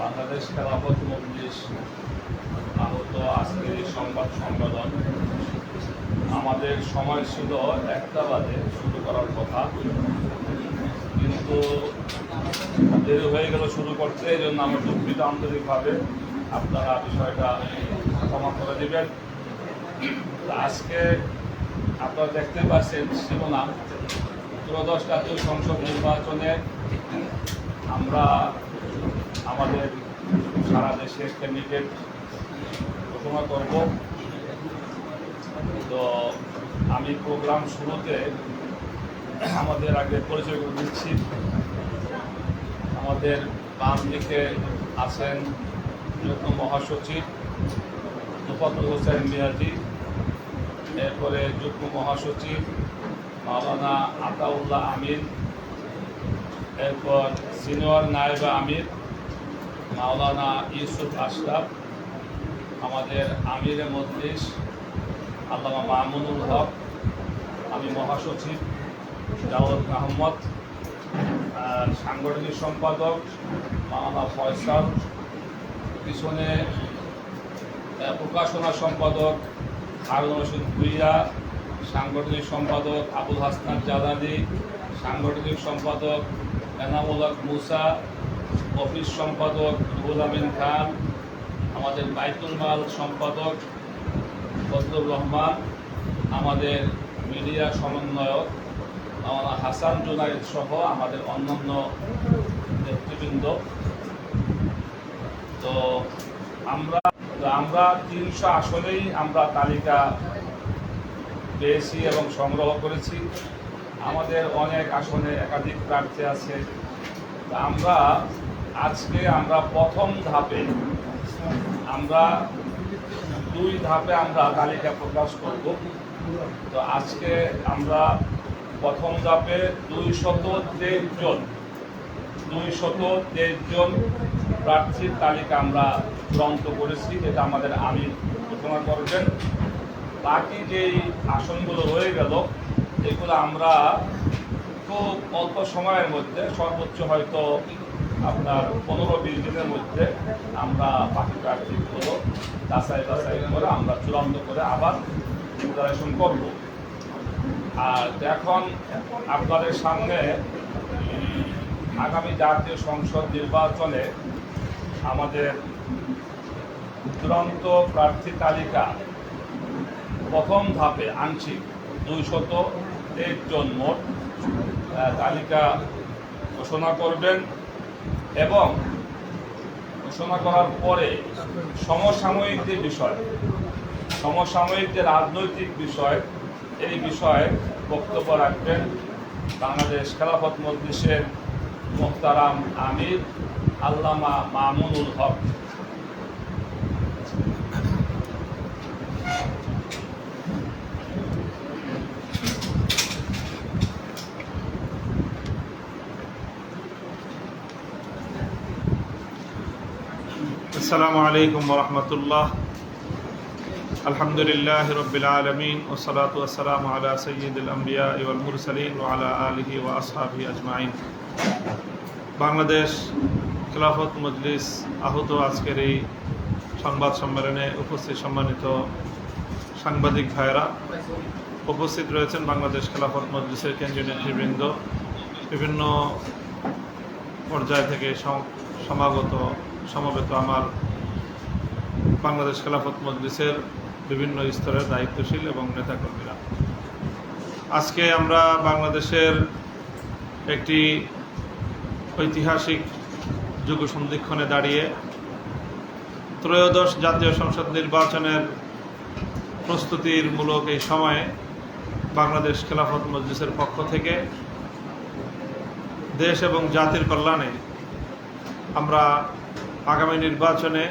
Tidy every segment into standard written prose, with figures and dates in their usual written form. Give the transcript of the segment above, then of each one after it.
বাংলাদেশ খেলাফত মজলিস আহত আজকের এই সংবাদ সম্মেলন আমাদের সময় ছিল 1টা বাজে শুরু করার কথা, কিন্তু দেরি হয়ে গেল শুরু করতে। এই জন্য আমার দুঃখিত আন্তরিকভাবে, আপনারা বিষয়টা ক্ষমা করে দেবেন। আজকে আপনারা দেখতে পাচ্ছেন শিরোনাম, ত্রয়োদশ জাতীয় সংসদ নির্বাচনে আমরা আমাদের সারা দেশের ক্যান্ডিডেট ঘোষণা করব। তো আমি প্রোগ্রাম শুরুতে আমাদের আগে পরিচয় করে দিচ্ছি। আমাদের বাম দিকে আছেন যুগ্ম মহাসচিব তোফাজ্জল হোসেন মিয়াজি, এরপরে যুগ্ম মহাসচিব মাওলানা আতাউল্লাহ আমিন, এরপর সিনিয়র নায়েবে আমির মাওলানা ইউসুফ আশরাফ, আমাদের আমিরে মজলিস আল্লামা মামুনুল হক, আমি মহাসচিব জাওয়াদ আহমদ, সাংগঠনিক সম্পাদক মাওলানা ফয়সাল, পিছনে প্রকাশনা সম্পাদক হারুন রশিদ ভুইয়া, সাংগঠনিক সম্পাদক আবুল হাসনাত জালালি, সাংগঠনিক সম্পাদক এনামুল হক মুসা, অফিস সম্পাদক রুহুল আমিন খান, আমাদের বাইতুল মাল সম্পাদক ফজলুর রহমান, আমাদের মিডিয়া সমন্বয়ক মাওলানা হাসান জুনাইদ সহ আমাদের অন্যান্য নেতৃবৃন্দ। তো আমরা 300 আসনেই আমরা তালিকা পেয়েছি এবং সংগ্রহ করেছি। আমাদের অনেক আসনে একাধিক প্রার্থী আছে। আজকে আমরা প্রথম ধাপে আমরা 2 ধাপে আমরা তালিকা প্রকাশ করব। তো আজকে আমরা প্রথম ধাপে 223 জন প্রার্থীর তালিকা আমরা চূড়ান্ত করেছি, যেটা আমাদের আমির ঘোষণা করবেন। বাকি যেই আসনগুলো রয়ে গেল, এগুলো আমরা খুব অল্প সময়ের মধ্যে, সর্বোচ্চ হয়তো আপনার 15-20 দিনের মধ্যে আমরা বাকি প্রার্থীগুলো বাছাই করে আমরা চূড়ান্ত করে আবার ডিক্লারেশন করব। আর এখন আপনাদের সামনে আগামী জাতীয় সংসদ নির্বাচনে আমাদের চূড়ান্ত প্রার্থী তালিকা প্রথম ধাপে আংশিক 223 জন মোট তালিকা ঘোষণা করবেন, এবং ঘোষণা করার পরে সমসাময়িক যে রাজনৈতিক বিষয়, এই বিষয়ে বক্তব্য রাখবেন বাংলাদেশ খেলাফত মজলিসের মোহতারাম আমির আল্লামা মামুনুল হক। আসসালামু আলাইকুম ওয়া রাহমাতুল্লাহ। আলহামদুলিল্লাহি রাব্বিল আলামিন ওয়া সলাতু ওয়া সালামু আলা সাইয়্যিদিল আমবিয়া ওয়াল মুরসালিন ওয়া আলা আলিহি ওয়া আসহাবিহি আজমাইন। বাংলাদেশ খেলাফত মজলিস আহত আজকের এই সংবাদ সম্মেলনে উপস্থিত সম্মানিত সাংবাদিক ভাইয়েরা, উপস্থিত রয়েছেন বাংলাদেশ খেলাফত মজলিসের কেন্দ্রীয় নেতৃবৃন্দ, বিভিন্ন পর্যায় থেকে সমবেত আমার বাংলাদেশ খেলাফত মজলিসের বিভিন্ন স্তরের দায়িত্বশীল এবং নেতাকর্মীরা। আজকে আমরা বাংলাদেশের একটি ঐতিহাসিক যুগ সন্ধিক্ষণে দাঁড়িয়ে ত্রয়োদশ জাতীয় সংসদ নির্বাচনের প্রস্তুতির মূলক এই সময়ে বাংলাদেশ খেলাফত মজলিসের পক্ষ থেকে দেশ এবং জাতির কল্যাণে আমরা আগামী নির্বাচনে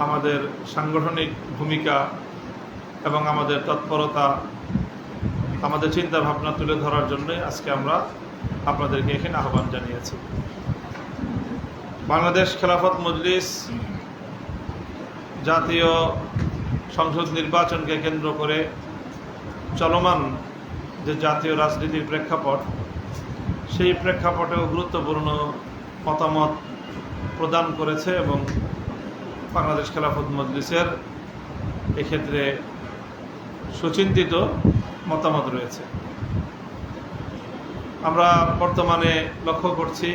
আমাদের সাংগঠনিক ভূমিকা এবং আমাদের তৎপরতা, আমাদের চিন্তা ভাবনা তুলে ধরার জন্য আজকে আমরা আপনাদেরকে এখানে আহ্বান জানিয়েছি। বাংলাদেশ খেলাফত মজলিস জাতীয় সংসদ নির্বাচনকে কেন্দ্র করে চলমান যে জাতীয় রাজনীতির প্রেক্ষাপট, সেই প্রেক্ষাপটেও গুরুত্বপূর্ণ মতামত প্রদান করেছে এবং বাংলাদেশ খেলাফত মজলিসের এক্ষেত্রে সুচিন্তিত মতামত রয়েছে। আমরা বর্তমানে লক্ষ্য করছি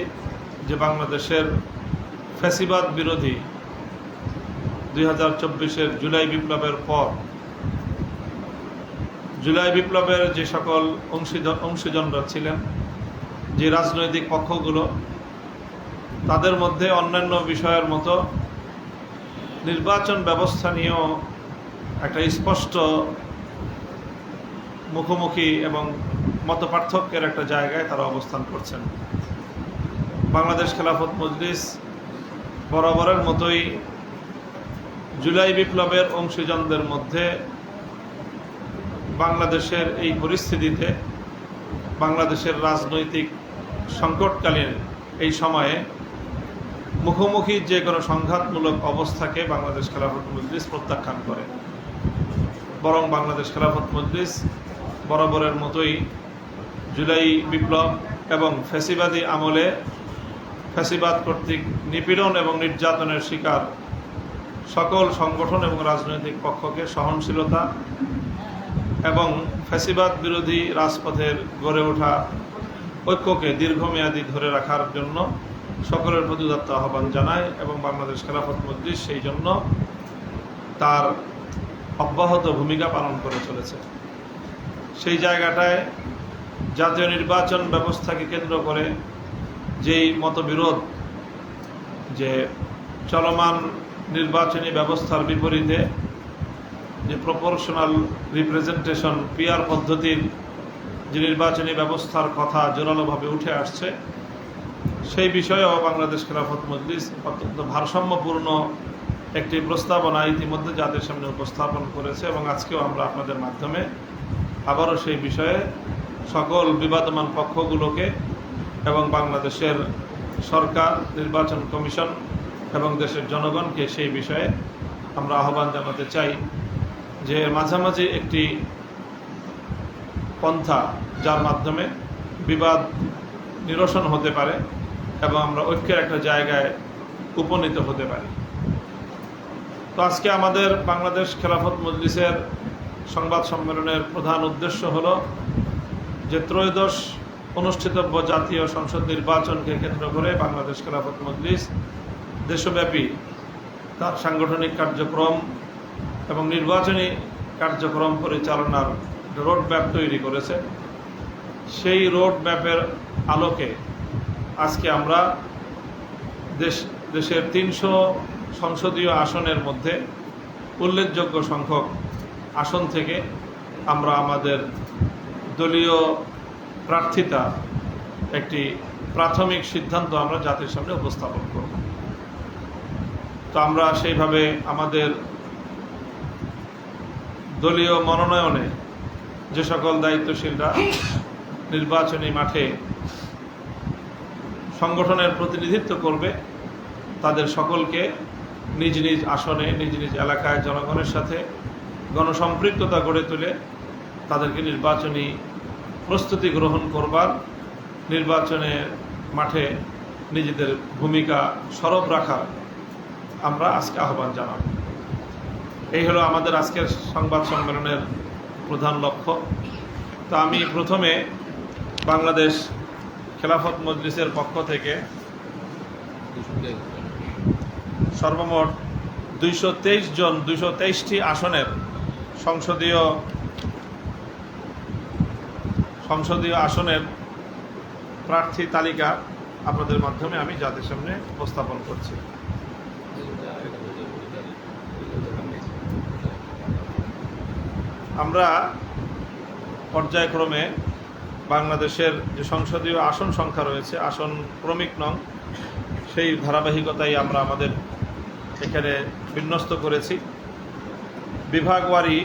যে বাংলাদেশের ফ্যাসিবাদ বিরোধী 2024-এর জুলাই বিপ্লবের পর জুলাই বিপ্লবের যে সকল অংশীজনরা ছিলেন, যে রাজনৈতিক পক্ষগুলো, তাদের মধ্যে অন্যান্য বিষয়ের মতো নির্বাচন ব্যবস্থা নিয়েও একটা স্পষ্ট মুখোমুখি এবং মতপার্থক্যের একটা জায়গায় তারা অবস্থান করছেন। বাংলাদেশ খেলাফত মজলিস বরাবরের মতোই জুলাই বিপ্লবের অংশীজনদের মধ্যে বাংলাদেশের এই পরিস্থিতিতে, বাংলাদেশের রাজনৈতিক সংকটকালীন এই সময়ে মুখোমুখি যে কোনো সংঘাতমূলক অবস্থাকে বাংলাদেশ খেলাফত মজলিস প্রত্যাখ্যান করে। বরং বাংলাদেশ খেলাফত মজলিস বরাবরের মতোই জুলাই বিপ্লব এবং ফ্যাসিবাদী আমলে ফ্যাসিবাদ কর্তৃক নিপীড়ন এবং নির্যাতনের শিকার সকল সংগঠন এবং রাজনৈতিক পক্ষকে সহনশীলতা এবং ফ্যাসিবাদ বিরোধী রাজপথের গড়ে ওঠা ঐক্যকে দীর্ঘমেয়াদী ধরে রাখার জন্য সকলের প্রতি উদাত্ত আহ্বান জানায় এবং বাংলাদেশ খেলাফত মজলিস সেই জন্য তার অব্যাহত ভূমিকা পালন করে চলেছে। সেই জায়গাটায় জাতীয় নির্বাচন ব্যবস্থাকে কেন্দ্র করে যেই মতবিরোধ, যে চলমান নির্বাচনী ব্যবস্থার বিপরীতে যে প্রপোর্শনাল রিপ্রেজেন্টেশন পিআর পদ্ধতির যে নির্বাচনী ব্যবস্থার কথা জোরালোভাবে উঠে আসছে, সেই বিষয়েও বাংলাদেশ খেলাফত মজলিস অত্যন্ত ভারসাম্যপূর্ণ একটি প্রস্তাবনা ইতিমধ্যে জাতির সামনে উপস্থাপন করেছে এবং আজকেও আমরা আপনাদের মাধ্যমে আবারও সেই বিষয়ে সকল বিবাদমান পক্ষগুলোকে এবং বাংলাদেশের সরকার, নির্বাচন কমিশন এবং দেশের জনগণকে সেই বিষয়ে আমরা আহ্বান জানাতে চাই যে মাঝামাঝি একটি পন্থা যার মাধ্যমে বিবাদ নিরসন হতে পারে এবং আমরা ঐক্যের একটা জায়গায় উপনীত হতে পারি। তো আজকে আমাদের বাংলাদেশ খেলাফত মজলিসের সংবাদ সম্মেলনের প্রধান উদ্দেশ্য হলো যে ত্রয়োদশ অনুষ্ঠিতব্য জাতীয় সংসদ নির্বাচনকে কেন্দ্র করে বাংলাদেশ খেলাফত মজলিস দেশব্যাপী তার সাংগঠনিক কার্যক্রম এবং নির্বাচনী কার্যক্রম পরিচালনার রোড ম্যাপ তৈরি করেছে। সেই রোড ম্যাপের আলোকে আজকে আমরা দেশের 300 সংসদীয় আসনের মধ্যে উল্লেখযোগ্য সংখ্যক আসন থেকে আমরা আমাদের দলীয় প্রার্থিতা একটি প্রাথমিক সিদ্ধান্ত আমরা জাতির সামনে উপস্থাপন করব। তো আমরা সেইভাবে আমাদের দলীয় মনোনয়নে যে সকল দায়িত্বশীলরা নির্বাচনী মাঠে সংগঠনের প্রতিনিধিত্ব করবে, তাদের সকলকে নিজ নিজ আসনে, নিজ নিজ এলাকায় জনগণের সাথে গণসম্পৃক্ততা গড়ে তুলে তাদেরকে নির্বাচনী প্রস্তুতি গ্রহণ করবার, নির্বাচনের মাঠে নিজেদের ভূমিকা সরব রাখার আমরা আজকে আহ্বান জানাব। এই হলো আমাদের আজকের সংবাদ সম্মেলনের প্রধান লক্ষ্য। তো আমি প্রথমে বাংলাদেশ খেলাফত মজলিসের পক্ষ থেকে সর্বমোট 223টি আসনের সংসদীয় আসনের প্রার্থী তালিকা আপনাদের মাধ্যমে আমি জাতির সামনে উপস্থাপন করছি। আমরা পর্যায়ক্রমে বাংলাদেশের যে সংসদীয় আসন সংখ্যা রয়েছে, আসন ক্রমিক নং, সেই ধারাবাহিকতাই আমরা আমাদের এখানে বিন্যস্ত করেছি। বিভাগওয়ারি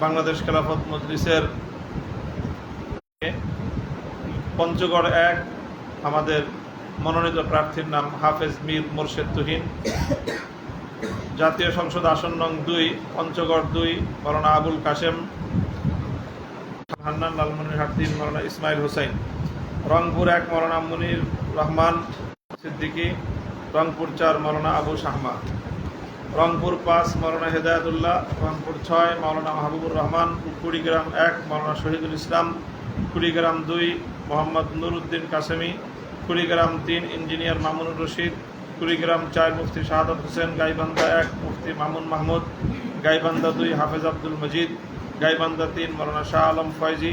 বাংলাদেশ খেলাফত মজলিসের পঞ্চগড় 1 আমাদের মনোনীত প্রার্থীর নাম হাফেজ মীর মোর্শেদ তুহিন। জাতীয় সংসদ আসন নং 2 পঞ্চগড় 2 মৌলানা আবুল কাশেম, হান্নান লালমনিরহাট 3 মৌলানা ইসমাইল হোসেন, রংপুর 1 মৌলানা মুনির রহমান সিদ্দিকী, রংপুর 4 মাওলানা আবু শাহমা, রংপুর 5 মাওলানা হেদায়েতুল্লাহ, রংপুর 6 মাওলানা মাহবুবুর রহমান, কুড়িগ্রাম 1 মাওলানা শহীদুল ইসলাম, কুড়িগ্রাম 2 মোহাম্মদ নুরউদ্দিন কাসেমি, কুড়িগ্রাম 3 ইঞ্জিনিয়ার মামুনুর রশিদ, কুড়িগ্রাম 4 মুফতি শাহাদাত হোসেন, গাইবান্ধা 1 মুফতি মামুন মাহমুদ, গাইবান্ধা 2 হাফেজ আব্দুল মজিদ, গাইবান্ধা 3 মাওলানা শাহ আলম ফয়জি,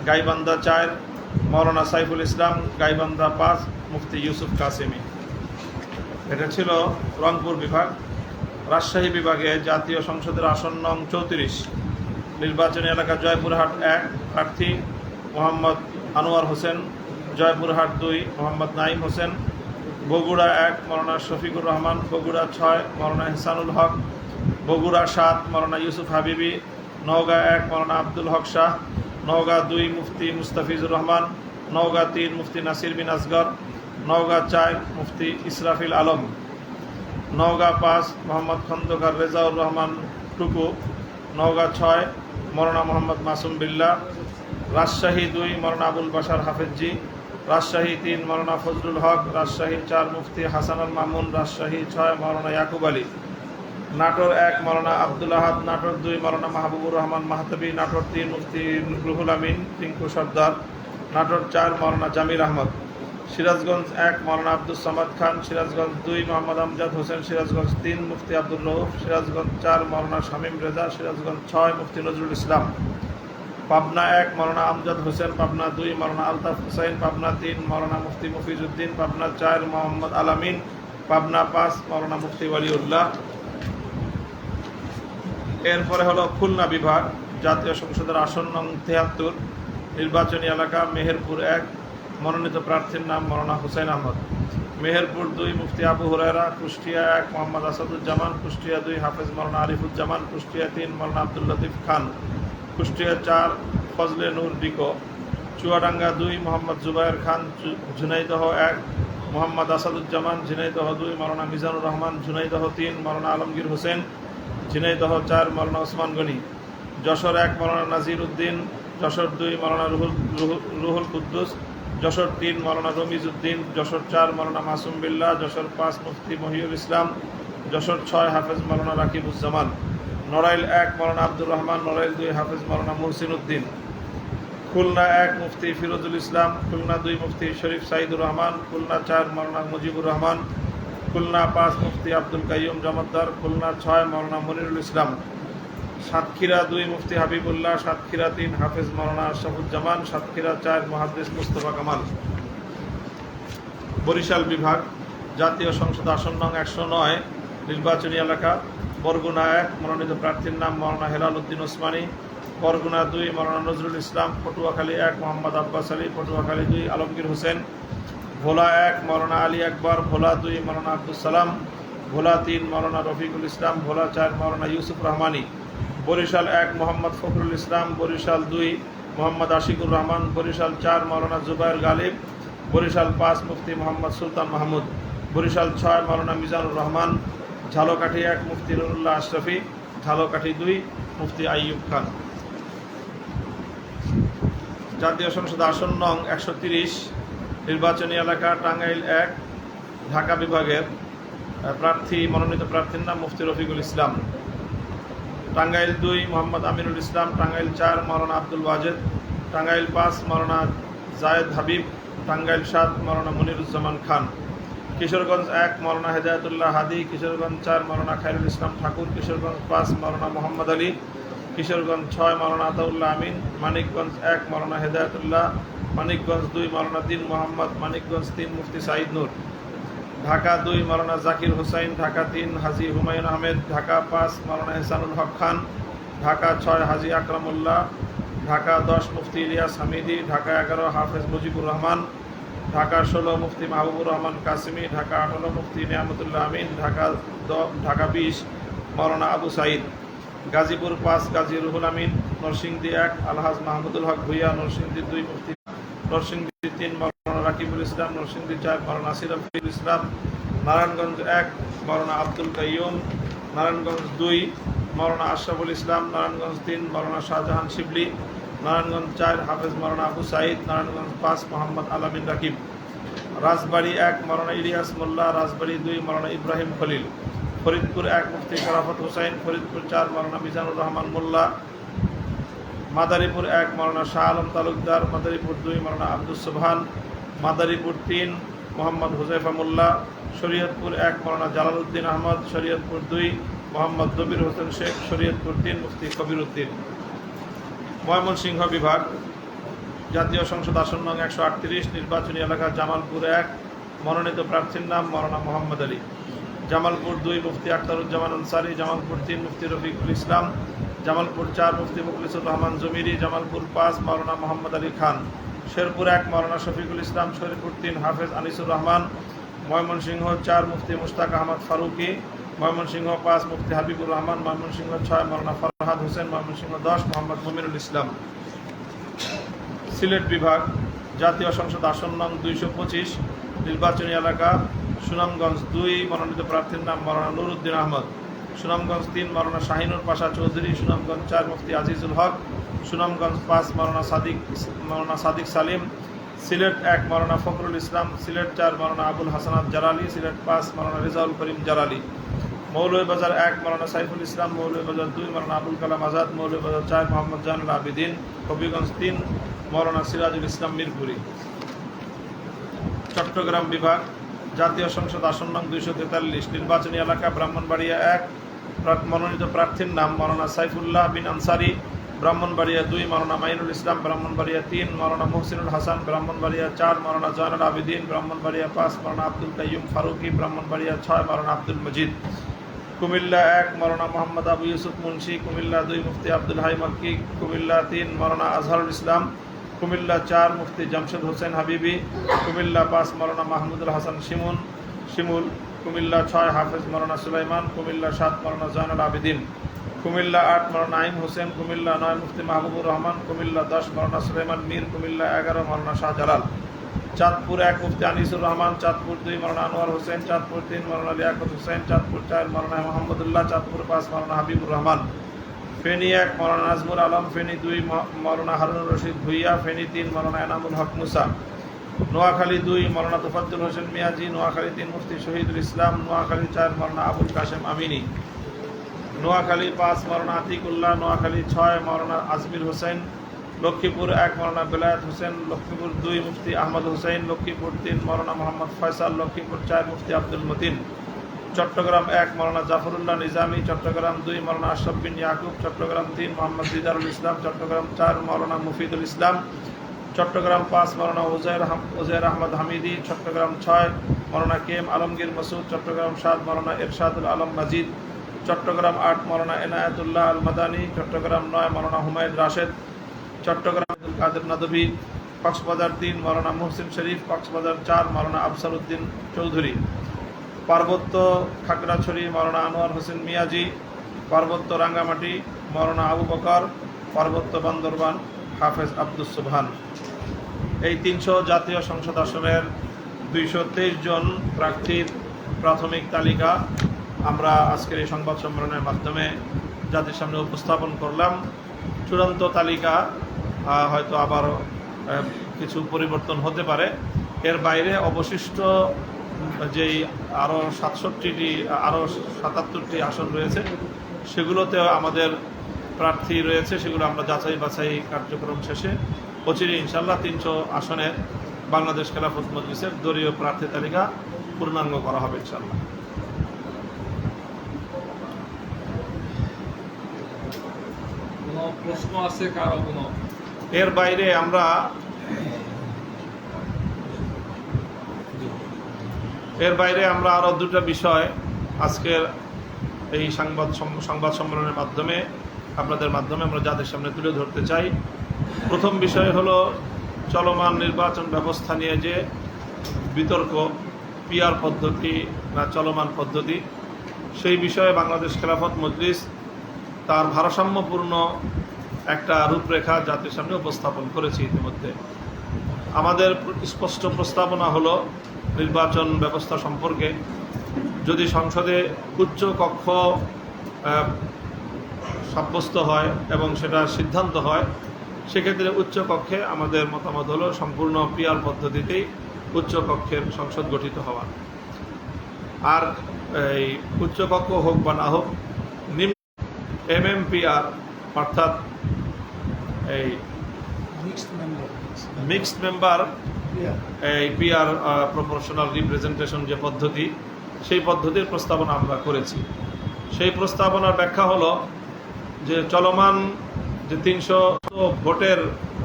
গাইবান্ধা 4 মাওলানা সাইফুল ইসলাম, গাইবান্ধা 5 মুফতি ইউসুফ কাসেমি। এটা ছিল রংপুর বিভাগ। রাজশাহী বিভাগে জাতীয় সংসদের আসন নং 34 নির্বাচনী এলাকা জয়পুরহাট 1 প্রার্থী মোহাম্মদ আনোয়ার হোসেন, জয়পুরহাট 2 মোহাম্মদ নাইম হোসেন, বগুড়া 1 মাওলানা শফিকুর রহমান, বগুড়া 6 মাওলানা ইহসানুল হক, বগুড়া 7 মাওলানা ইউসুফ হাবিবি, নওগাঁ 1 মাওলানা আব্দুল হক শাহ, নওগাঁ 2 মুফতি মুস্তাফিজুর রহমান, নওগাঁ 3 মুফতি নাসির বিন আসগর, নওগাঁ 4 মুফতি ইসরাফিল আলম, নওগাঁ 5 মোহাম্মদ খন্দকার রেজাউর রহমান টুকু, নওগাঁ 6 মাওলানা মোহাম্মদ মাসুম বিল্লাহ, রাজশাহী 2 মাওলানা আবুল বাশার হাফেজজি, রাজশাহী 3 মাওলানা ফজলুল হক, রাজশাহী 4 মুফতি হাসান আল মামুন, রাজশাহী 6 মাওলানা ইয়াকুব আলী, নাটোর 1 মাওলানা আব্দুল আহাদ, নাটোর 2 মাওলানা মাহবুবুর রহমান মাহতাবি, নাটোর 3 মুফতি রুহুল আমিন টিঙ্কু সর্দার, নাটোর 4 মাওলানা জামিল আহমদ, সিরাজগঞ্জ 1 মাওলানা আব্দুল সামাদ খান, সিরাজগঞ্জ 2 মোহাম্মদ আমজাদ হোসেন, সিরাজগঞ্জ 3 মুফতি আব্দুল রউফ, সিরাজগঞ্জ 4 মাওলানা শামীম রেজা, সিরাজগঞ্জ 6 মুফতি নজরুল ইসলাম, পাবনা 1 মাওলানা আমজাদ হোসেন, পাবনা 2 মাওলানা আলতাফ হুসাইন, পাবনা 3 মাওলানা মুফতি মফিজউদ্দিন, পাবনা 4 মোহাম্মদ আলামিন, পাবনা 5 মাওলানা মুফতি ওয়ালিউল্লাহ। এরপরে হলো খুলনা বিভাগ জাতীয় সংসদের আসন নং 73 নির্বাচনী এলাকা মেহেরপুর 1 মনোনীত প্রার্থীর নাম মাওলানা হুসাইন আহমদ, মেহেরপুর 2 মুফতি আবু হুরায়রা, কুষ্টিয়া 1 মোহাম্মদ আসাদুজ্জামান, কুষ্টিয়া 2 হাফেজ মাওলানা আরিফুজ্জামান, কুষ্টিয়া 3 মাওলানা আব্দুল লতিফ খান, কুষ্টিয়া 4 ফজলে নূর বিকো, চুয়াডাঙ্গা 2 মোহাম্মদ জুবায়ের খান, ঝিনাইদহ 1 মোহাম্মদ আসাদুজ্জামান, ঝিনাইদহ 2 মাওলানা মিজানুর রহমান, ঝিনাইদহ 3 মাওলানা আলমগীর হোসেন, ঝিনাইদহ 4 মাওলানা ওসমান গনি, যশোর 1 মাওলানা নাজির উদ্দিন, যশোর 2 মাওলানা রুহুল কুদ্দুস, যশোর 3 মাওলানা রমিজ উদ্দিন, যশোর 4 মাওলানা মাসুম বিল্লাহ, যশোর 5 মুফতি মহিউল ইসলাম, যশোর 6 হাফেজ মাওলানা রাকিবুজ্জামান, নড়াইল 1 মাওলানা আব্দুর রহমান, নড়াইল 2 হাফেজ মাওলানা মুহসিন উদ্দিন, খুলনা 1 মুফতি ফিরোজুল ইসলাম, খুলনা 2 মুফতি শরীফ সাইদুর রহমান, খুলনা 4 মাওলানা মুজিবুর রহমান, খুলনা 5 মুফতি আব্দুল কাইয়ুম জমাদ্দার, খুলনা 6 মাওলানা মনিরুল ইসলাম, সাতক্ষীরা 2 মুফতি হাবিবুল্লাহ, সাতক্ষীরা 3 হাফেজ মাওলানা আশরাফুজ্জামান, সাতক্ষীরা 4 মুহাদ্দিস মুস্তফা কামাল। বরিশাল বিভাগ জাতীয় সংসদ আসন নং 109 নির্বাচনী এলাকা বরগুনা 1 মনোনীত প্রার্থীর নাম মাওলানা হেলাল উদ্দিন ওসমানী, বরগুনা 2 মাওলানা নজরুল ইসলাম, পটুয়াখালী 1 মোহাম্মদ আব্বাস আলী, পটুয়াখালী 2 আলমগীর হোসেন, ভোলা 1 মাওলানা আলী আকবর, ভোলা 2 মাওলানা আব্দুল সালাম, ভোলা 3 মাওলানা রফিকুল ইসলাম, ভোলা 4 মাওলানা ইউসুফ রহমানী, বরিশাল 1 মোহাম্মদ ফখরুল ইসলাম, বরিশাল 2 মোহাম্মদ আশিকুর রহমান, বরিশাল 4 মাওলানা জুবায়ের গালিব, বরিশাল 5 মুফতি মোহাম্মদ সুলতান মাহমুদ, বরিশাল 6 মাওলানা মিজানুর রহমান, ঝালকাঠি 1 মুফতি নুরুল্লাহ আশরাফি, ঝালকাঠি 2 মুফতি আইয়ুব খান। জাতীয় সংসদ আসন নং 130 নির্বাচনী এলাকা টাঙ্গাইল 1 ঢাকা বিভাগের প্রার্থী মনোনীত প্রার্থীর নাম মুফতি রফিকুল ইসলাম, টাঙ্গাইল 2 মোহাম্মদ আমিনুল ইসলাম, টাঙ্গাইল 4 মাওলানা আব্দুল ওয়াজেদ, টাঙ্গাইল 5 মাওলানা জায়েদ হাবিব, টাঙ্গাইল 7 মাওলানা মনিরুজ্জামান খান, কিশোরগঞ্জ 1 মাওলানা হেদায়েতুল্লাহ হাদি, কিশোরগঞ্জ 4 মাওলানা খায়রুল ইসলাম ঠাকুর, কিশোরগঞ্জ 5 মাওলানা মোহাম্মদ আলী, কিশোরগঞ্জ 6 মাওলানা আতাউল্লাহ আমিন, মানিকগঞ্জ 1 মাওলানা হেদায়েতুল্লাহ, মানিকগঞ্জ 2 মাওলানা দিন মোহাম্মদ, মানিকগঞ্জ 3 মুফতি সাইদ নূর, ঢাকা 2 মাওলানা জাকির হোসাইন, ঢাকা 3 হাজি হুমায়ুন আহমেদ, ঢাকা 5 মাওলানা এহসানুল হক খান, ঢাকা 6 হাজি আকরামুল্লাহ, ঢাকা 10 মুফতি ইলিয়াস হামিদি, ঢাকা 11 হাফেজ মুজিবুর রহমান, ঢাকা 16 মুফতি মাহবুবুর রহমান কাসিমি, ঢাকা 18 মুফতি নিয়ামতুল্লাহ আমিন, ঢাকা 20 মাওলানা আবু সাইদ, গাজীপুর 5 গাজী রুহুল আমিন, নরসিংদী 1 আলহাজ মাহমুদুল হক ভুইয়া, নরসিংদী 2 মুফতি, নরসিংদী 3 মাওলানা রাকিবুল ইসলাম, নরসিংদী 4 মাওলানা সিরাজুল ইসলাম, নারায়ণগঞ্জ 1 মাওলানা আব্দুল কাইয়ুম, নারায়ণগঞ্জ 2 মাওলানা আশরাফুল ইসলাম, নারায়ণগঞ্জ 3 মাওলানা শাহজাহান শিবলি, নারায়ণগঞ্জ 4 হাফেজ মাওলানা আবু সাইদ, নারায়ণগঞ্জ 5 মোহাম্মদ আলামিন রাকিব, রাজবাড়ী 1 মাওলানা ইলিয়াস মোল্লা, রাজবাড়ী 2 মাওলানা ইব্রাহিম খলিল, ফরিদপুর 1 মুফতি শরাফত হুসাইন, ফরিদপুর 4 মাওলানা মিজানুর রহমান মোল্লা, মাদারীপুর 1 মাওলানা শাহ আলম তালুকদার, মাদারীপুর 2 মাওলানা আব্দুস সুবহান, মাদারীপুর 3 মোহাম্মদ হুজাইফা মোল্লা, শরীয়তপুর 1 মাওলানা জালালউদ্দিন আহমদ, শরীয়তপুর 2 মোহাম্মদ দবির হোসেন শেখ, শরীয়তপুর 3 মুফতি কবির উদ্দিন। ময়মনসিংহ বিভাগ জাতীয় সংসদ আসন নং 138, নির্বাচনী এলাকা জামালপুর 1, মনোনীত প্রার্থীর নাম মাওলানা মোহাম্মদ আলী। জামালপুর 2 মুফতি আখতারুজ্জামান আনসারী, জামালপুর 3 মুফতি রফিকুল ইসলাম, জামালপুর 4 মুফতি মুখলিসুর রহমান জমিরি, জামালপুর 5 মাওলানা মোহাম্মদ আলী খান, শেরপুর 1 মাওলানা শফিকুল ইসলাম, শেরপুর 3 হাফেজ আনিসুর রহমান, ময়মনসিংহ 4 মুফতি মুশতাক আহমদ ফারুকি, ময়মনসিংহ 5 মুফতি হাবিবুর রহমান, ময়মনসিংহ 6 মাওলানা ফরহাদ হোসেন, ময়মনসিংহ 10 মোহাম্মদ মুমিনুল ইসলাম। সিলেট বিভাগ জাতীয় সংসদ আসন নং 225, নির্বাচনী এলাকা সুনামগঞ্জ 2, মনোনীত প্রার্থীর নাম মাওলানা নুরউদ্দিন আহমদ, সুনামগঞ্জ 3 মাওলানা শাহিনুর পাশা চৌধুরী, সুনামগঞ্জ 4 মুফতি আজিজুল হক, সুনামগঞ্জ 5 মাওলানা সাদিক সালিম, সিলেট 1 মাওলানা ফখরুল ইসলাম, সিলেট 4 মাওলানা আবুল হাসানাত জালালি, সিলেট 5 মাওলানা রেজাউল করিম জালালি, মৌলভীবাজার 1 মাওলানা সাইফুল ইসলাম, মৌলভীবাজার 2 মাওলানা আবুল কালাম আজাদ, মৌলভীবাজার 4 মোহাম্মদ জানুল আবিদিন, হবিগঞ্জ 3 মাওলানা সিরাজুল ইসলাম মিরপুরি। চট্টগ্রাম বিভাগ জাতীয় সংসদ আসন নং 243, নির্বাচনী এলাকা ব্রাহ্মণবাড়িয়া 1, মনোনীত প্রার্থীর নাম মাওলানা সাইফুল্লাহ বিন আনসারী, ব্রাহ্মণবাড়িয়া 2 মাওলানা মাইনুল ইসলাম, ব্রাহ্মণবাড়িয়া 3 মাওলানা মুহসিনুল হাসান, ব্রাহ্মণবাড়িয়া 4 মাওলানা জানুল আবিদিন, ব্রাহ্মণবাড়িয়া 5 মাওলানা আব্দুল কাইয়ুম ফারুকি, ব্রাহ্মণবাড়িয়া 6 মাওলানা আব্দুল মজিদ, কুমিল্লা 1 মাওলানা মোহাম্মদ আবু ইউসুফ মুন্সি, কুমিল্লা 2 মুফতি আব্দুল হাই মক্কি, কুমিল্লা 3 মাওলানা আজহারুল ইসলাম, কুমিল্লা 4 মুফতি জামশেদ হোসেন হাবিবি, কুমিল্লা 5 মাওলানা মাহমুদুল হাসান শিমুল, কুমিল্লা 6 হাফেজ মাওলানা সুলাইমান, কুমিল্লা 7 মাওলানা জানুল আবিদিন, কুমিল্লা 8 মাওলানা নাঈম হোসেন, কুমিল্লা 9 মুফতি মাহবুবুর রহমান, কুমিল্লা 10 মাওলানা সুলাইমান মীর, কুমিল্লা 11 মাওলানা শাহজালাল, চাঁদপুর 1 মুফতি আনিসুর রহমান, চাঁদপুর 2 মাওলানা আনোয়ার হোসেন, চাঁদপুর 3 মাওলানা লিয়াকত হোসেন, চাঁদপুর 4 মাওলানা মোহাম্মদুল্লাহ, চাঁদপুর 5 মাওলানা হাবিবুর রহমান, ফেনী 1 মাওলানা নাজমুল আলম, ফেনী 2 মাওলানা হারুনুর রশিদ ভুইয়া, ফেনী 3 মাওলানা এনামুল হক মুসা, নোয়াখালী 2 মাওলানা তোফাজ্জল হোসেন মিয়াজি, নোয়াখালী 3 মুফতি শহীদুল ইসলাম, নোয়াখালী 4 মাওলানা আবুল কাশেম আমিনী, নোয়াখালী 5 মাওলানা আতিকুল্লাহ, নোয়াখালী 6 মাওলানা আজমির হোসেন, লক্ষ্মীপুর 1 মাওলানা বেলায়েত হোসেন, লক্ষ্মীপুর 2 মুফতি আহমদ হোসেন, লক্ষ্মীপুর 3 মাওলানা মোহাম্মদ ফয়সাল, লক্ষ্মীপুর 4 মুফতি আব্দুল মতিন, চট্টগ্রাম 1 মাওলানা জাফরুল্লাহ নিজামী, চট্টগ্রাম 2 মাওলানা আশরাফ বিন ইয়াকুব, চট্টগ্রাম 3 মোহাম্মদ দিদারুল ইসলাম, চট্টগ্রাম 4 মাওলানা মুফিদুল ইসলাম, চট্টগ্রাম 5 মাওলানা উজাইর আহমদ হামিদি, চট্টগ্রাম 6 মাওলানা কেম আলমগীর মাসুদ, চট্টগ্রাম 7 মাওলানা এরশাদুল আলম মাজিদ, চট্টগ্রাম 8 মাওলানা এনায়েতুল্লাহ আল মাদানী, চট্টগ্রাম 9 মাওলানা হুমায়ুন রাশেদ, চট্টগ্রাম আব্দুল কাদের নাদবী, কক্সবাজার 3 মাওলানা মুহসিন শরীফ, কক্সবাজার 4 মাওলানা আফসার উদ্দিন চৌধুরী, পার্বত্য খাগড়াছড়ি মাওলানা আনোয়ার হোসেন মিয়াজি, পার্বত্য রাঙ্গামাটি মাওলানা আবু বকর, পার্বত্য বান্দরবান হাফেজ আব্দুস সুবহান। এই 300 জাতীয় সংসদ আসনের 223 জন প্রার্থীর প্রাথমিক তালিকা আমরা আজকের এই সংবাদ সম্মেলনের মাধ্যমে জাতির সামনে উপস্থাপন করলাম। চূড়ান্ত তালিকা হয়তো আবার কিছু পরিবর্তন হতে পারে। এর বাইরে অবশিষ্ট যেই আরও 77টি আসন রয়েছে সেগুলোতেও আমাদের প্রার্থী রয়েছে, সেগুলো আমরা যাচাই বাছাই কার্যক্রম শেষে অচিরে ইনশাল্লাহ 300 আসনের বাংলাদেশ খেলাফত মজলিসের দলীয় প্রার্থী তালিকা পূর্ণাঙ্গ করা হবে ইনশাল্লাহ। কোনো প্রশ্ন আছে কারো? কোনো এর বাইরে আমরা আরো দুটো বিষয় আজকের এই সংবাদ সম্মেলনের মাধ্যমে আপনাদের মাধ্যমে আমরা যাদের সামনে তুলে ধরতে চাই। প্রথম বিষয় হলো চলমান নির্বাচন ব্যবস্থা নিয়ে যে বিতর্ক, পিআর পদ্ধতি না চলমান পদ্ধতি, সেই বিষয়ে বাংলাদেশ খেলাফত মজলিস তার ভারসাম্যপূর্ণ একটা রূপরেখা জাতির সামনে উপস্থাপন করেছি ইতিমধ্যে। আমাদের স্পষ্ট প্রস্তাবনা হলো নির্বাচন ব্যবস্থা সম্পর্কে যদি সংসদে উচ্চ কক্ষ সাব্যস্ত হয় এবং সেটা সিদ্ধান্ত হয়, সেক্ষেত্রে উচ্চ কক্ষে আমাদের মতামত হলো সম্পূর্ণ পিআর পদ্ধতিতেই উচ্চকক্ষের সংসদ গঠিত হওয়া। আর এই উচ্চকক্ষ হোক বা না হোক, নিম্ন MMPR অর্থাৎ এই মিক্সড মেম্বার এই পিআর প্রপোর্শনাল রিপ্রেজেন্টেশন যে পদ্ধতি, সেই পদ্ধতির প্রস্তাবনা আমরা করেছি। সেই প্রস্তাবনার ব্যাখ্যা হলো যে চলমান যে 300 ভোটের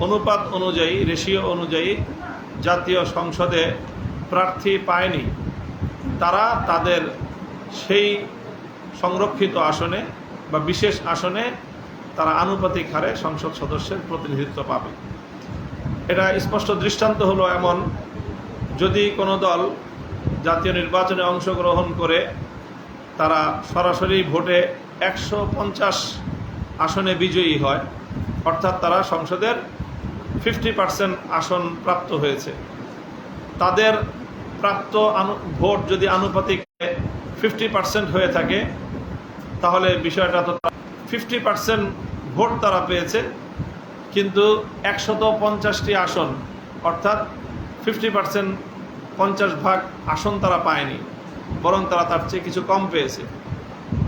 অনুপাত অনুযায়ী, রেশিও অনুযায়ী জাতীয় সংসদে প্রার্থী পায়নি, তারা তাদের সেই সংরক্ষিত আসনে বা বিশেষ আসনে তারা আনুপাতিক হারে সংসদ সদস্যের প্রতিনিধিত্ব পাবে। এটা স্পষ্ট দৃষ্টান্ত হলো এমন, যদি কোনো দল জাতীয় নির্বাচনে অংশগ্রহণ করে তারা সরাসরি ভোটে 150 আসনে বিজয়ী হয়, অর্থাৎ তারা সংসদের 50% আসন প্রাপ্ত হয়েছে, তাদের প্রাপ্ত ভোট যদি আনুপাতিক 50% হয়ে থাকে, তাহলে বিষয়টা তো 50% ভোট তারা পেয়েছে, কিন্তু 150টি আসন অর্থাৎ 50% 50 ভাগ আসন তারা পায়নি, বরং তারা তার চেয়ে কিছু কম পেয়েছে।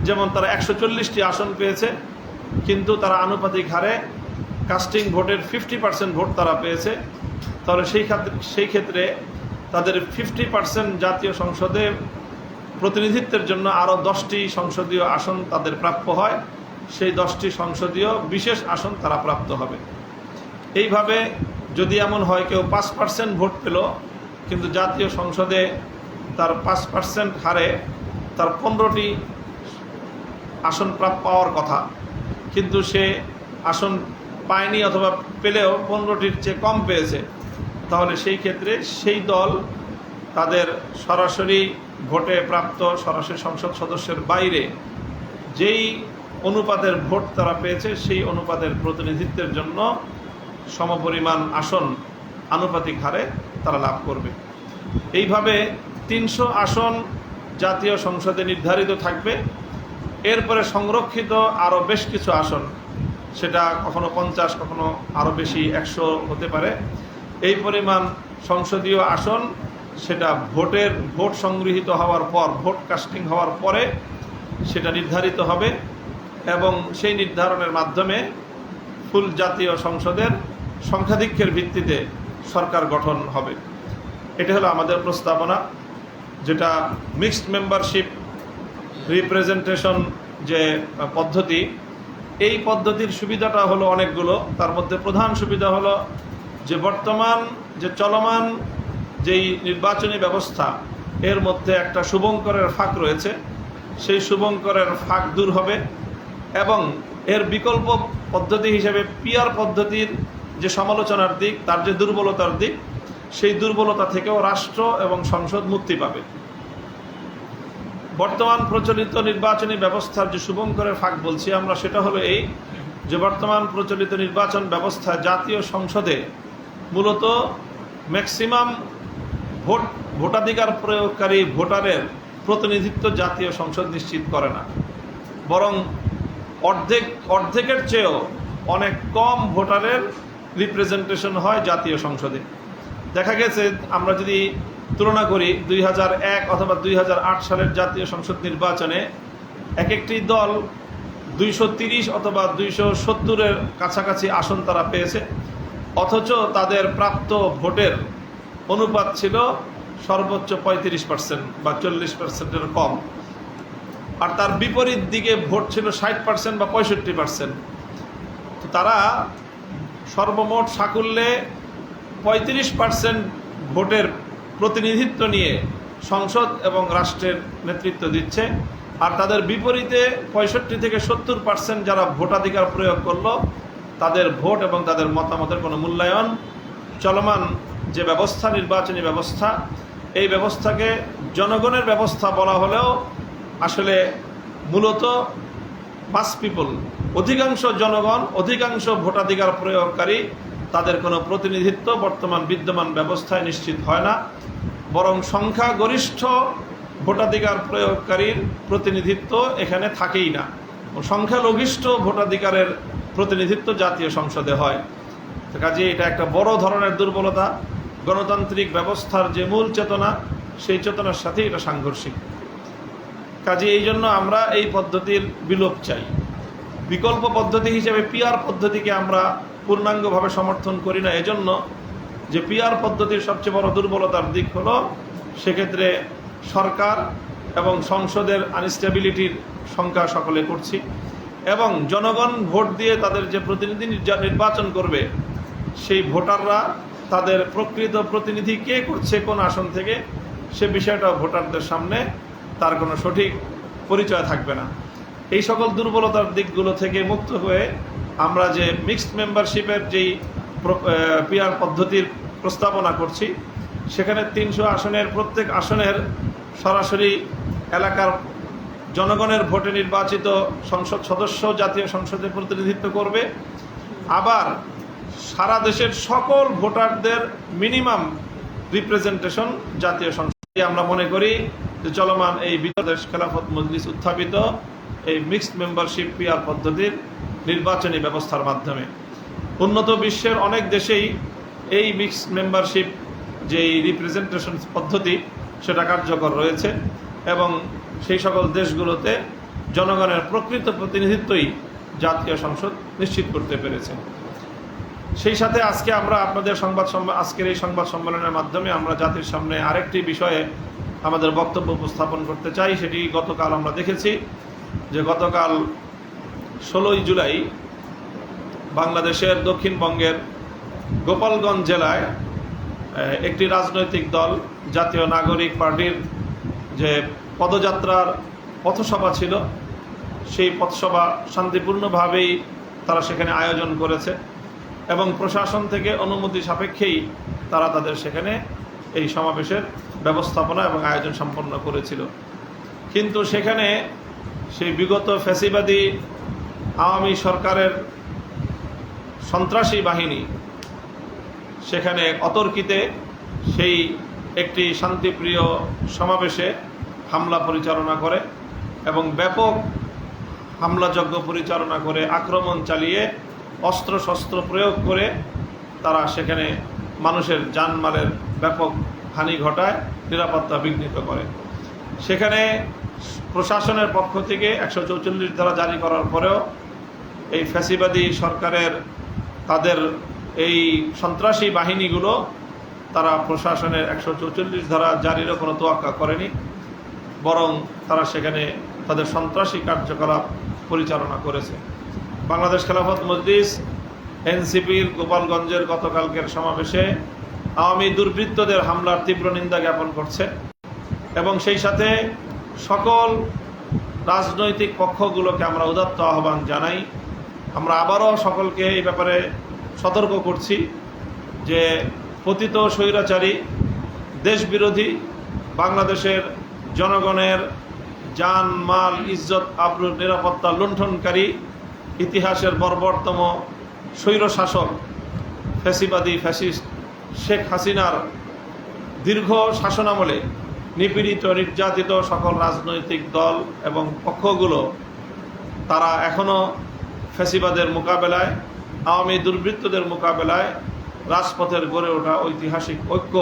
যেমন তারা 140টি আসন পেয়েছে, কিন্তু তারা আনুপাতিক হারে কাস্টিং ভোটের 50% ভোট তারা পেয়েছে। তাহলে সেই ক্ষেত্রে তাদের 50% জাতীয় সংসদে প্রতিনিধিত্বের জন্য আরও 10টি সংসদীয় আসন তাদের প্রাপ্য হয়, সেই 10টি সংসদীয় বিশেষ আসন তারা প্রাপ্ত হবে। এইভাবে যদি এমন হয় কেউ 5% ভোট পেল, কিন্তু জাতীয় সংসদে তার 5% হারে তার 15টি আসন পাওয়ার কথা, কিন্তু সে আসন পায়নি অথবা পেলেও 15টির চেয়ে কম পেয়েছে, তাহলে সেই ক্ষেত্রে সেই দল তাদের সরাসরি ভোটে প্রাপ্ত সরাসরি সংসদ সদস্যের বাইরে যেই অনুপাতের ভোট তারা পেয়েছে, সেই অনুপাতের প্রতিনিধিত্বের জন্য সমপরিমাণ আসন আনুপাতিক হারে তারা লাভ করবে। এইভাবে 300 আসন জাতীয় সংসদে নির্ধারিত থাকবে। এরপরে সংরক্ষিত আরও বেশ কিছু আসন, সেটা কখনো 50, কখনো আরও বেশি 100 হতে পারে, এই পরিমাণ সংসদীয় আসন সেটা ভোট সংগৃহীত হওয়ার পর, ভোট কাস্টিং হওয়ার পরে সেটা নির্ধারিত হবে, এবং সেই নির্ধারণের মাধ্যমে ফুল জাতীয় সংসদের সংখ্যাধিক্যের ভিত্তিতে সরকার গঠন হবে। এটা হলো আমাদের প্রস্তাবনা, যেটা মিক্সড মেম্বারশিপ রিপ্রেজেন্টেশন যে পদ্ধতি, এই পদ্ধতির সুবিধাটা হলো অনেকগুলো। তার মধ্যে প্রধান সুবিধা হলো যে বর্তমান যে চলমান যেই নির্বাচনী ব্যবস্থা, এর মধ্যে একটা শুভঙ্করের ফাঁক রয়েছে, সেই শুভঙ্করের ফাঁক দূর হবে, এবং এর বিকল্প পদ্ধতি হিসেবে পিআর পদ্ধতির যে সমালোচনার দিক, তার যে দুর্বলতার দিক, সেই দুর্বলতা থেকেও রাষ্ট্র এবং সংসদ মুক্তি পাবে। বর্তমান প্রচলিত নির্বাচনী ব্যবস্থার যে শুভঙ্করের ফাঁক বলছি আমরা, সেটা হলো এই যে বর্তমান প্রচলিত নির্বাচন ব্যবস্থা জাতীয় সংসদে মূলত ম্যাক্সিমাম ভোটাধিকার প্রয়োগকারী ভোটারের প্রতিনিধিত্ব জাতীয় সংসদ নিশ্চিত করে না, বরং অর্ধেকের চেয়েও অনেক কম ভোটারের রিপ্রেজেন্টেশন হয় জাতীয় সংসদে। দেখা গেছে, আমরা যদি তুলনা করি 2001 অথবা 2008 সালের জাতীয় সংসদ নির্বাচনে একটি দল 230 অথবা 270-এর কাছাকাছি আসন তারা পেয়েছে, অথচ তাদের প্রাপ্ত ভোটের অনুপাত ছিল সর্বোচ্চ 35% বা 40%-এর কম, আর তার বিপরীত দিকে ভোট ছিল 60% বা 65%। তো তারা সর্বমোট সাকুল্যে 35% ভোটের প্রতিনিধিত্ব নিয়ে সংসদ এবং রাষ্ট্রের নেতৃত্ব দিচ্ছে, আর তাদের বিপরীতে 65 থেকে 70% যারা ভোটাধিকার প্রয়োগ করলো, তাদের ভোট এবং তাদের মতামতের কোনো মূল্যায়ন, চলমান যে ব্যবস্থা, নির্বাচনী ব্যবস্থা, এই ব্যবস্থাকে জনগণের ব্যবস্থা বলা হলেও আসলে মূলত মাস পিপল, অধিকাংশ জনগণ, অধিকাংশ ভোটাধিকার প্রয়োগকারী, তাদের কোনো প্রতিনিধিত্ব বর্তমান বিদ্যমান ব্যবস্থায় নিশ্চিত হয় না, বরং সংখ্যাগরিষ্ঠ ভোটাধিকার প্রয়োগকারীর প্রতিনিধিত্ব এখানে থাকেই না, সংখ্যালঘিষ্ঠ ভোটাধিকারের প্রতিনিধিত্ব জাতীয় সংসদে হয়। কাজে এটা একটা বড় ধরনের দুর্বলতা, গণতান্ত্রিক ব্যবস্থার যে মূল চেতনা, সেই চেতনার সাথে এটা সাংঘর্ষিক। কাজে এই জন্য আমরা এই পদ্ধতির বিলোপ চাই। বিকল্প পদ্ধতি হিসেবে পিআর পদ্ধতিকে আমরা পূর্ণাঙ্গভাবে সমর্থন করি না, এজন্য যে পিআর পদ্ধতির সবচেয়ে বড় দুর্বলতার দিক হলো সেক্ষেত্রে সরকার এবং সংসদের আনস্টেবিলিটির সংখ্যা সকলে করছি, এবং জনগণ ভোট দিয়ে তাদের যে প্রতিনিধি নির্বাচন করবে সেই ভোটাররা তাদের প্রকৃত প্রতিনিধি কে করছে কোন আসন থেকে, সে বিষয়টা ভোটারদের সামনে তার কোনো সঠিক পরিচয় থাকবে না। এই সকল দুর্বলতার দিকগুলো থেকে মুক্ত হয়ে আমরা যে মিক্সড মেম্বারশিপের যেই পিআর পদ্ধতির প্রস্তাবনা করছি, সেখানে 300 আসনের প্রত্যেক আসনের সরাসরি এলাকার জনগণের ভোটে নির্বাচিত সংসদ সদস্য জাতীয় সংসদে প্রতিনিধিত্ব করবে, আবার সারা দেশের সকল ভোটারদের মিনিমাম রিপ্রেজেন্টেশন জাতীয় সংসদে। আমরা মনে করি যে চলমান এই বাংলাদেশ খেলাফত মজলিস উত্থাপিত এই মিক্সড মেম্বারশিপ পিআর পদ্ধতির নির্বাচনী ব্যবস্থার মাধ্যমে উন্নত বিশ্বের অনেক দেশেই এই মিক্সড মেম্বারশিপ যেই রিপ্রেজেন্টেশন পদ্ধতি সেটা কার্যকর রয়েছে, এবং সেই সকল দেশগুলোতে জনগণের প্রকৃত প্রতিনিধিত্বই জাতীয় সংসদ নিশ্চিত করতে পেরেছে। সেই সাথে আজকে আমরা আপনাদের আজকের এই সংবাদ সম্মেলনের মাধ্যমে আমরা জাতির সামনে আরেকটি বিষয়ে আমাদের বক্তব্য উপস্থাপন করতে চাই। সেটি গতকাল আমরা দেখেছি যে গতকাল 16ই জুলাই বাংলাদেশের দক্ষিণবঙ্গের গোপালগঞ্জ জেলায় একটি রাজনৈতিক দল জাতীয় নাগরিক পার্টির যে পদযাত্রার পথসভা ছিল, সেই পথসভা শান্তিপূর্ণভাবেই তারা সেখানে আয়োজন করেছে এবং প্রশাসন থেকে অনুমতি সাপেক্ষেই তারা তাদের সেখানে এই সমাবেশের ব্যবস্থাপনা এবং আয়োজন সম্পন্ন করেছিল। কিন্তু সেখানে সেই বিগত ফ্যাসিবাদী আওয়ামী সরকারের সন্ত্রাসী বাহিনী সেখানে অতর্কিতে সেই একটি শান্তিপ্রিয় সমাবেশে হামলা পরিচালনা করে এবং ব্যাপক হামলাযজ্ঞ পরিচালনা করে আক্রমণ চালিয়ে অস্ত্রশস্ত্র প্রয়োগ করে তারা সেখানে মানুষের জানমালের ব্যাপক হানি ঘটায়, নিরাপত্তা বিঘ্নিত করে। সেখানে প্রশাসনের পক্ষ থেকে 144 ধারা জারি করার পরেও এই ফ্যাসিবাদী সরকারের তাদের এই সন্ত্রাসী বাহিনীগুলো তারা প্রশাসনের 144 ধারা জারিরও কোনো তোয়াক্কা করেনি, বরং তারা সেখানে তাদের সন্ত্রাসী কার্যকলাপ পরিচালনা করেছে। বাংলাদেশ খেলাফত মজলিস এনসিপির গোপালগঞ্জের গতকালকের সমাবেশে আওয়ামী দুর্বৃত্তদের হামলার তীব্র নিন্দা জ্ঞাপন করছে এবং সেই সাথে সকল রাজনৈতিক পক্ষগুলোকে আমরা উদাত্ত আহ্বান জানাই। আমরা আবারও সকলকে এই ব্যাপারে সতর্ক করছি যে পতিত স্বৈরাচারী দেশবিরোধী বাংলাদেশের জনগণের জান মাল ইজ্জত আবরুর নিরাপত্তা লুণ্ঠনকারী ইতিহাসের বর্বরতম স্বৈরশাসক ফ্যাসিবাদী ফ্যাসিস্ট শেখ হাসিনার দীর্ঘ শাসনামলে নিপীড়িত নির্যাতিত সকল রাজনৈতিক দল এবং পক্ষগুলো তারা এখনও ফ্যাসিবাদের মোকাবেলায়, আওয়ামী দুর্বৃত্তদের মোকাবেলায় রাজপথের গড়ে ওঠা ঐতিহাসিক ঐক্য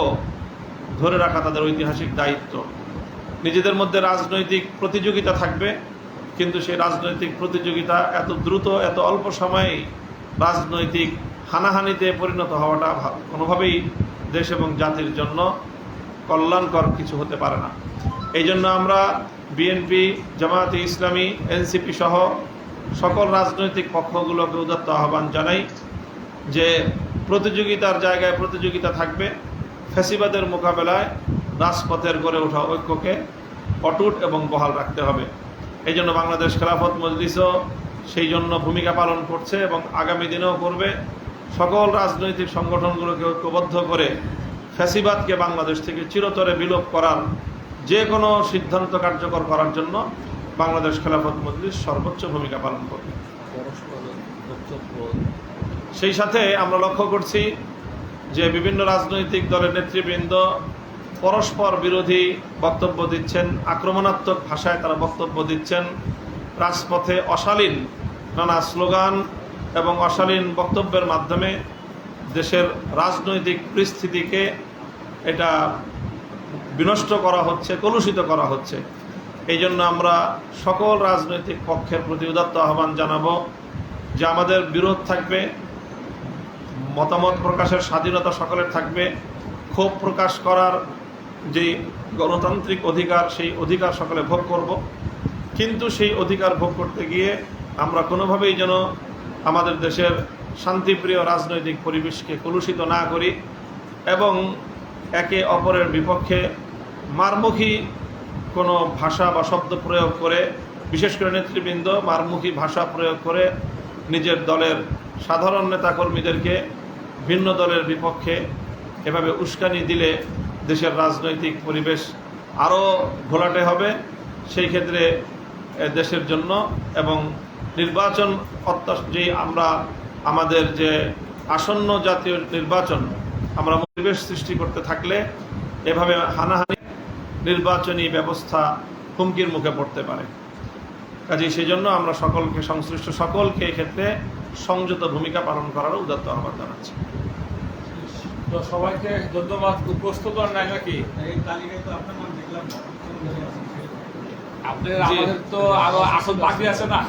ধরে রাখা তাদের ঐতিহাসিক দায়িত্ব। নিজেদের মধ্যে রাজনৈতিক প্রতিযোগিতা থাকবে, কিন্তু সেই রাজনৈতিক প্রতিযোগিতা এত দ্রুত এত অল্প সময়ে রাজনৈতিক হানাহানিতে পরিণত হওয়াটা কোনোভাবেই দেশ এবং জাতির জন্য কল্যাণকর কিছু হতে পারে না। এই জন্য আমরা বিএনপি, জামায়াতে ইসলামী, এনসিপি সহ সকল রাজনৈতিক পক্ষগুলোকে উদাত্ত আহ্বান জানাই যে প্রতিযোগিতার জায়গায় প্রতিযোগিতা থাকবে, ফ্যাসিবাদের মোকাবেলায় রাজপথের গড়ে ওঠা ঐক্যকে অটুট এবং বহাল রাখতে হবে। এই জন্য বাংলাদেশ খেলাফত মজলিসও সেই জন্য ভূমিকা পালন করছে এবং আগামী দিনেও করবে। সকল রাজনৈতিক সংগঠনগুলোকে ঐক্যবদ্ধ করে ফ্যাসিবাদকে বাংলাদেশ থেকে চিরতরে বিলোপ করার যে কোনো সিদ্ধান্ত কার্যকর করার জন্য বাংলাদেশ খেলাফত মজলিস সর্বোচ্চ ভূমিকা পালন করবে। সেই সাথে আমরা লক্ষ্য করছি যে বিভিন্ন রাজনৈতিক দলের নেতৃবৃন্দ পরস্পর বিরোধী বক্তব্য দিচ্ছেন, আক্রমণাত্মক ভাষায় তারা বক্তব্য দিচ্ছেন, রাজপথে অশালীন নানা স্লোগান এবং অশালীন বক্তব্যের মাধ্যমে দেশের রাজনৈতিক পরিস্থিতিকে এটা বিনষ্ট করা হচ্ছে, কলুষিত করা হচ্ছে। এই জন্য আমরা সকল রাজনৈতিক পক্ষের প্রতি উদাত্ত আহ্বান জানাবো যে আমাদের বিরোধ থাকবে, মতামত প্রকাশের স্বাধীনতা সকলের থাকবে, ক্ষোভ প্রকাশ করার যে গণতান্ত্রিক অধিকার, সেই অধিকার সকলে ভোগ করব। কিন্তু সেই অধিকার ভোগ করতে গিয়ে আমরা কোনোভাবেই যেন আমাদের দেশের শান্তিপ্রিয় রাজনৈতিক পরিবেশকে কলুষিত না করি এবং একে অপরের বিপক্ষে মারমুখী কোনো ভাষা বা শব্দ প্রয়োগ করে, বিশেষ করে নেতৃবৃন্দ মারমুখী ভাষা প্রয়োগ করে নিজের দলের সাধারণ নেতাকর্মীদেরকে ভিন্ন দলের বিপক্ষে এভাবে উস্কানি দিলে দেশের রাজনৈতিক পরিবেশ আরও ঘোলাটে হবে। সেই ক্ষেত্রে দেশের জন্য এবং নির্বাচন যেই আমরা আমাদের যে আসন্ন জাতীয় নির্বাচন আমরা পরিবেশ সৃষ্টি করতে থাকলে এভাবে হানাহানি নির্বাচনী ব্যবস্থা হুমকির মুখে পড়তে পারে। কাজেই সেই জন্য আমরা সকলকে, সংশ্লিষ্ট সকলকে এক্ষেত্রে সংযত ভূমিকা পালন করার উদাত্ত আহ্বান জানাচ্ছি। তো সবাইকে ধন্যবাদ। প্রস্তুত নাই নাকি? আপনাদের আমাদের তো আরো আসন বাকি আছে না।